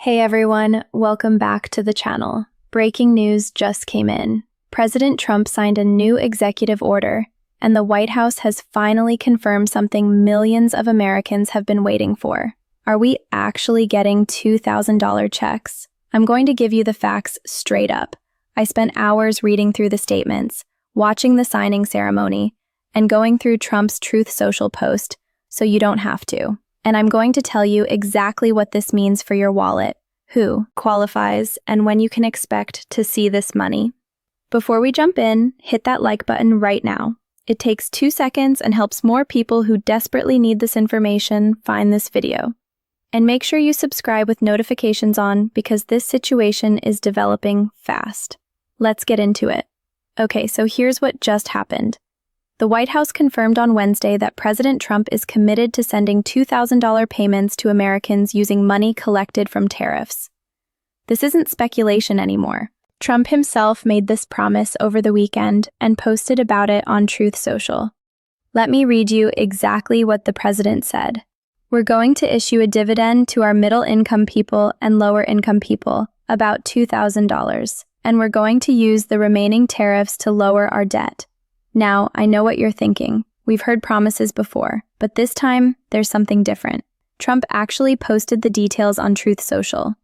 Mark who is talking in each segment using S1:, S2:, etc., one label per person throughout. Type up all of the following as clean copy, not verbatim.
S1: Hey everyone, welcome back to the channel. Breaking news just came in. President Trump signed a new executive order, and the White House has finally confirmed something millions of Americans have been waiting for. Are we actually getting $2,000 checks? I'm going to give you the facts straight up. I spent hours reading through the statements, watching the signing ceremony, and going through Trump's Truth Social post, so you don't have to. And I'm going to tell you exactly what this means for your wallet, who qualifies, and when you can expect to see this money. Before we jump in, hit that like button right now. It takes 2 seconds and helps more people who desperately need this information find this video. And make sure you subscribe with notifications on because this situation is developing fast. Let's get into it. Okay, so here's what just happened. The White House confirmed on Wednesday that President Trump is committed to sending $2,000 payments to Americans using money collected from tariffs. This isn't speculation anymore. Trump himself made this promise over the weekend and posted about it on Truth Social. Let me read you exactly what the president said. We're going to issue a dividend to our middle-income people and lower-income people, about $2,000, and we're going to use the remaining tariffs to lower our debt. Now, I know what you're thinking. We've heard promises before, but this time, there's something different. Trump actually posted the details on Truth Social,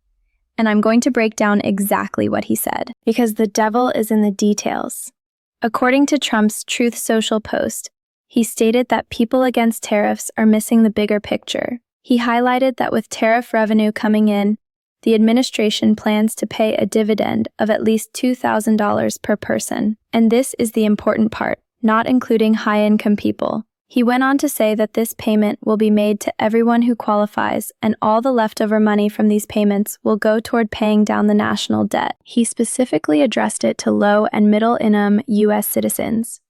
S1: and I'm going to break down exactly what he said, because the devil is in the details. According to Trump's Truth Social post, he stated that people against tariffs are missing the bigger picture. He highlighted that with tariff revenue coming in, the administration plans to pay a dividend of at least $2,000 per person. And this is the important part, not including high-income people. He went on to say that this payment will be made to everyone who qualifies, and all the leftover money from these payments will go toward paying down the national debt. He specifically addressed it to low and middle-income U.S. citizens.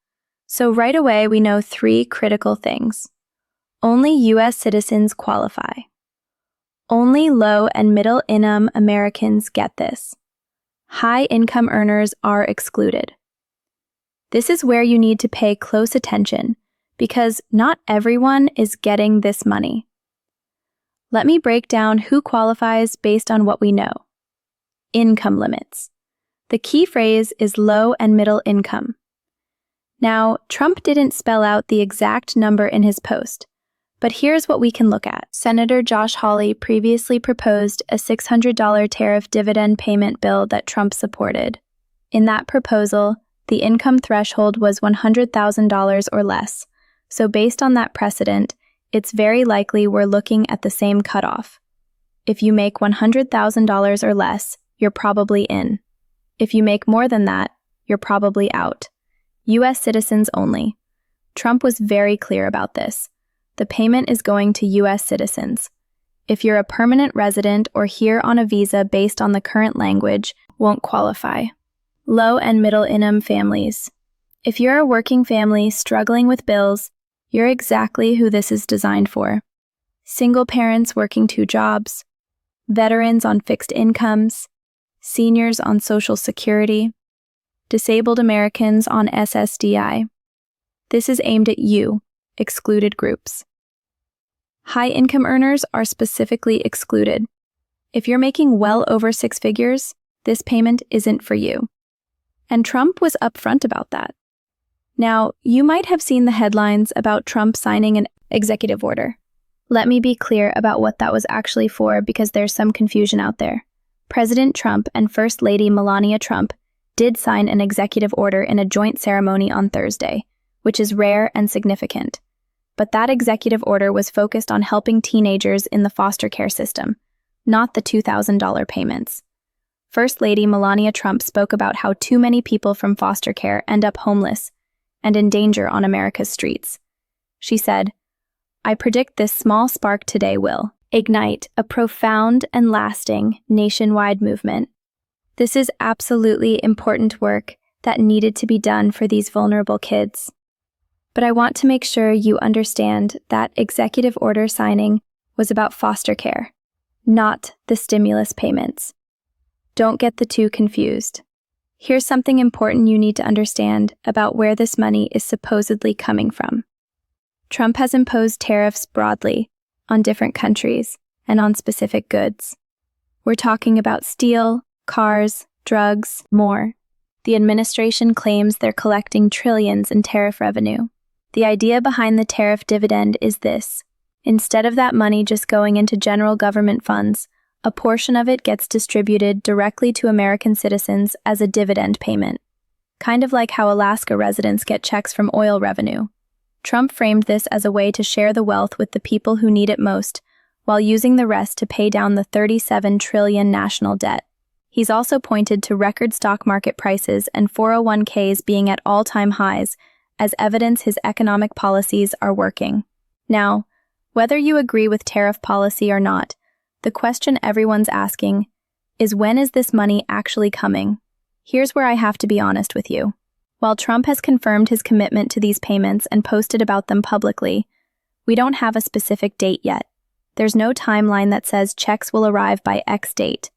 S1: So right away, we know 3 critical things. Only U.S. citizens qualify. Only low and middle-income Americans get this. High-income earners are excluded. This is where you need to pay close attention, because not everyone is getting this money. Let me break down who qualifies based on what we know. Income limits. The key phrase is low and middle income. Now, Trump didn't spell out the exact number in his post, but here's what we can look at. Senator Josh Hawley previously proposed a $600 tariff dividend payment bill that Trump supported. In that proposal, the income threshold was $100,000 or less, so based on that precedent, it's very likely we're looking at the same cutoff. If you make $100,000 or less, you're probably in. If you make more than that, you're probably out. U.S. citizens only. Trump was very clear about this. The payment is going to U.S. citizens. If you're a permanent resident or here on a visa based on the current language, won't qualify. Low and middle-income families. If you're a working family struggling with bills, you're exactly who this is designed for. Single parents working 2 jobs, veterans on fixed incomes, seniors on Social Security, disabled Americans on SSDI. This is aimed at you, excluded groups. High-income earners are specifically excluded. If you're making well over 6 figures, this payment isn't for you. And Trump was upfront about that. Now, you might have seen the headlines about Trump signing an executive order. Let me be clear about what that was actually for because there's some confusion out there. President Trump and First Lady Melania Trump did sign an executive order in a joint ceremony on Thursday, which is rare and significant. But that executive order was focused on helping teenagers in the foster care system, not the $2,000 payments. First Lady Melania Trump spoke about how too many people from foster care end up homeless and in danger on America's streets. She said, "I predict this small spark today will ignite a profound and lasting nationwide movement. This is absolutely important work that needed to be done for these vulnerable kids. But I want to make sure you understand that executive order signing was about foster care, not the stimulus payments. Don't get the two confused. Here's something important you need to understand about where this money is supposedly coming from. Trump has imposed tariffs broadly on different countries and on specific goods. We're talking about steel, cars, drugs, more. The administration claims they're collecting trillions in tariff revenue. The idea behind the tariff dividend is this. Instead of that money just going into general government funds, a portion of it gets distributed directly to American citizens as a dividend payment. Kind of like how Alaska residents get checks from oil revenue. Trump framed this as a way to share the wealth with the people who need it most, while using the rest to pay down the $37 trillion national debt. He's also pointed to record stock market prices and 401ks being at all-time highs as evidence his economic policies are working. Now, whether you agree with tariff policy or not, the question everyone's asking is, when is this money actually coming? Here's where I have to be honest with you. While Trump has confirmed his commitment to these payments and posted about them publicly, we don't have a specific date yet. There's no timeline that says checks will arrive by X date.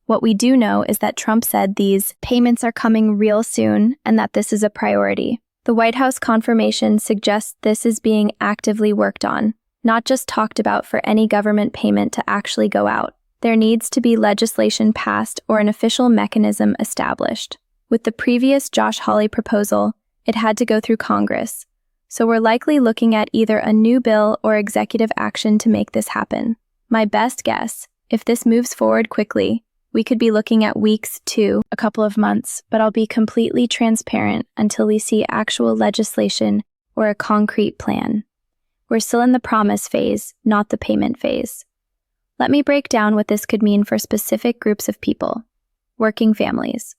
S1: What we do know is that Trump said these payments are coming real soon and that this is a priority. The White House confirmation suggests this is being actively worked on, not just talked about for any government payment to actually go out. There needs to be legislation passed or an official mechanism established. With the previous Josh Hawley proposal, it had to go through Congress, so we're likely looking at either a new bill or executive action to make this happen. My best guess, if this moves forward quickly, we could be looking at weeks to a couple of months, but I'll be completely transparent until we see actual legislation or a concrete plan. We're still in the promise phase, not the payment phase. Let me break down what this could mean for specific groups of people. Working families.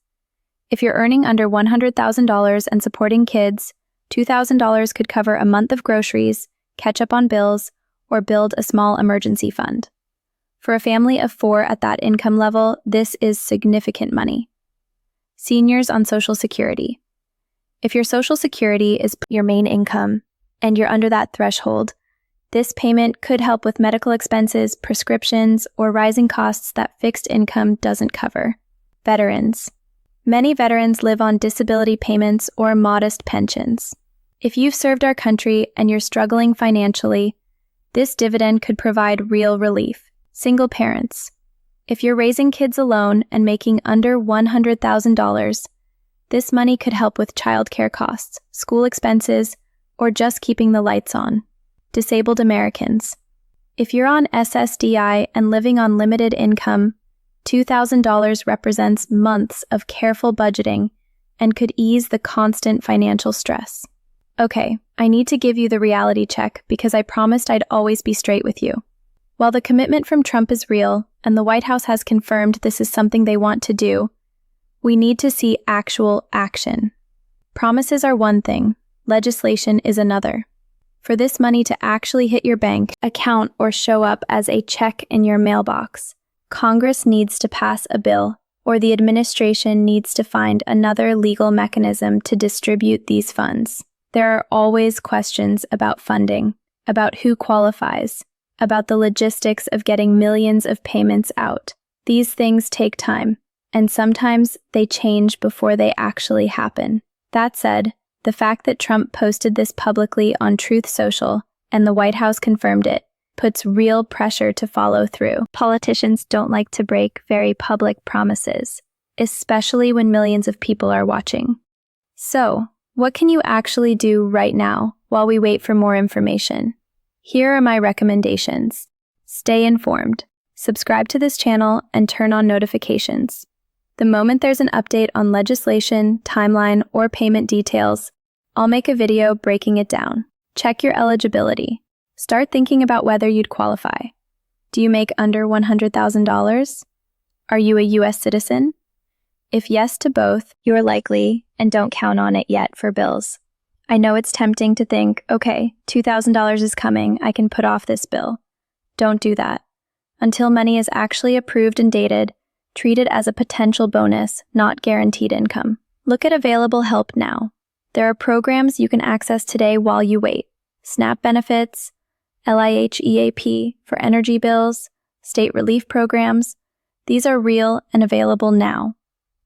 S1: If you're earning under $100,000 and supporting kids, $2,000 could cover a month of groceries, catch up on bills, or build a small emergency fund. For a family of 4 at that income level, this is significant money. Seniors on Social Security. If your Social Security is your main income and you're under that threshold, this payment could help with medical expenses, prescriptions, or rising costs that fixed income doesn't cover. Veterans. Many veterans live on disability payments or modest pensions. If you've served our country and you're struggling financially, this dividend could provide real relief. Single parents. If you're raising kids alone and making under $100,000, this money could help with childcare costs, school expenses, or just keeping the lights on. Disabled Americans. If you're on SSDI and living on limited income, $2,000 represents months of careful budgeting and could ease the constant financial stress. Okay, I need to give you the reality check because I promised I'd always be straight with you. While the commitment from Trump is real and the White House has confirmed this is something they want to do, we need to see actual action. Promises are one thing, legislation is another. For this money to actually hit your bank account or show up as a check in your mailbox, Congress needs to pass a bill, or the administration needs to find another legal mechanism to distribute these funds. There are always questions about funding, about who qualifies, about the logistics of getting millions of payments out. These things take time, and sometimes they change before they actually happen. That said, the fact that Trump posted this publicly on Truth Social and the White House confirmed it puts real pressure to follow through. Politicians don't like to break very public promises, especially when millions of people are watching. So, what can you actually do right now while we wait for more information? Here are my recommendations. Stay informed, subscribe to this channel, and turn on notifications. The moment there's an update on legislation, timeline, or payment details, I'll make a video breaking it down. Check your eligibility. Start thinking about whether you'd qualify. Do you make under $100,000? Are you a U.S. citizen? If yes to both, you're likely, and don't count on it yet for bills. I know it's tempting to think, okay, $2,000 is coming, I can put off this bill. Don't do that. Until money is actually approved and dated, treat it as a potential bonus, not guaranteed income. Look at available help now. There are programs you can access today while you wait. SNAP benefits, LIH EAP for energy bills, state relief programs. These are real and available now.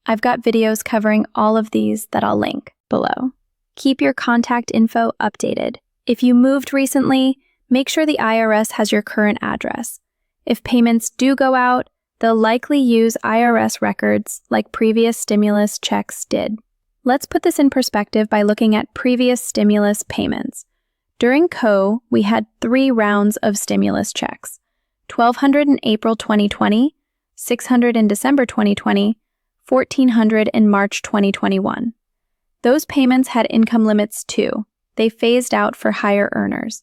S1: I've got videos covering all of these that I'll link below. Keep your contact info updated. If you moved recently, make sure the IRS has your current address. If payments do go out, They'll likely use IRS records like previous stimulus checks did. Let's put this in perspective by looking at previous stimulus payments. During CO, we had 3 rounds of stimulus checks: $1,200 in April 2020, $600 in December 2020, $1,400 in March 2021. Those payments had income limits too. They phased out for higher earners.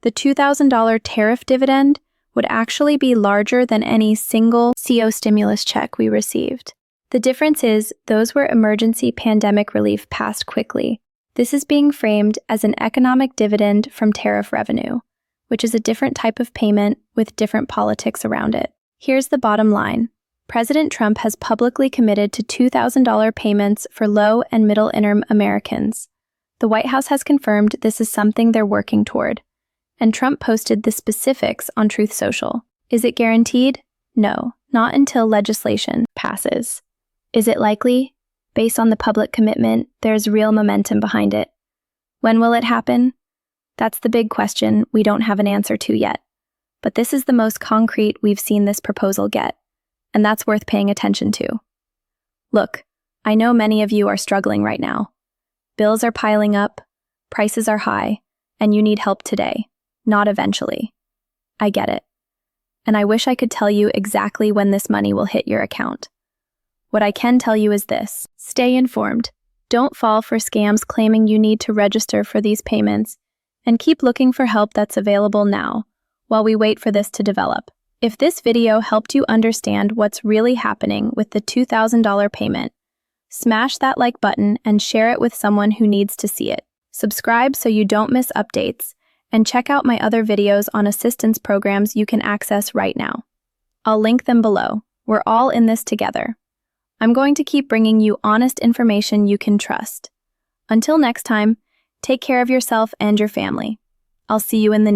S1: The $2,000 tariff dividend would actually be larger than any single CO stimulus check we received. The difference is those were emergency pandemic relief passed quickly. This is being framed as an economic dividend from tariff revenue, which is a different type of payment with different politics around it. Here's the bottom line. President Trump has publicly committed to $2,000 payments for low and middle-income Americans. The White House has confirmed this is something they're working toward, and Trump posted the specifics on Truth Social. Is it guaranteed? No, not until legislation passes. Is it likely? Based on the public commitment, there's real momentum behind it. When will it happen? That's the big question we don't have an answer to yet. But this is the most concrete we've seen this proposal get, and that's worth paying attention to. Look, I know many of you are struggling right now. Bills are piling up, prices are high, and you need help today, not eventually. I get it. And I wish I could tell you exactly when this money will hit your account. What I can tell you is this: stay informed. Don't fall for scams claiming you need to register for these payments, and keep looking for help that's available now, while we wait for this to develop. If this video helped you understand what's really happening with the $2,000 payment, smash that like button and share it with someone who needs to see it. Subscribe so you don't miss updates, and check out my other videos on assistance programs you can access right now. I'll link them below. We're all in this together. I'm going to keep bringing you honest information you can trust. Until next time, take care of yourself and your family. I'll see you in the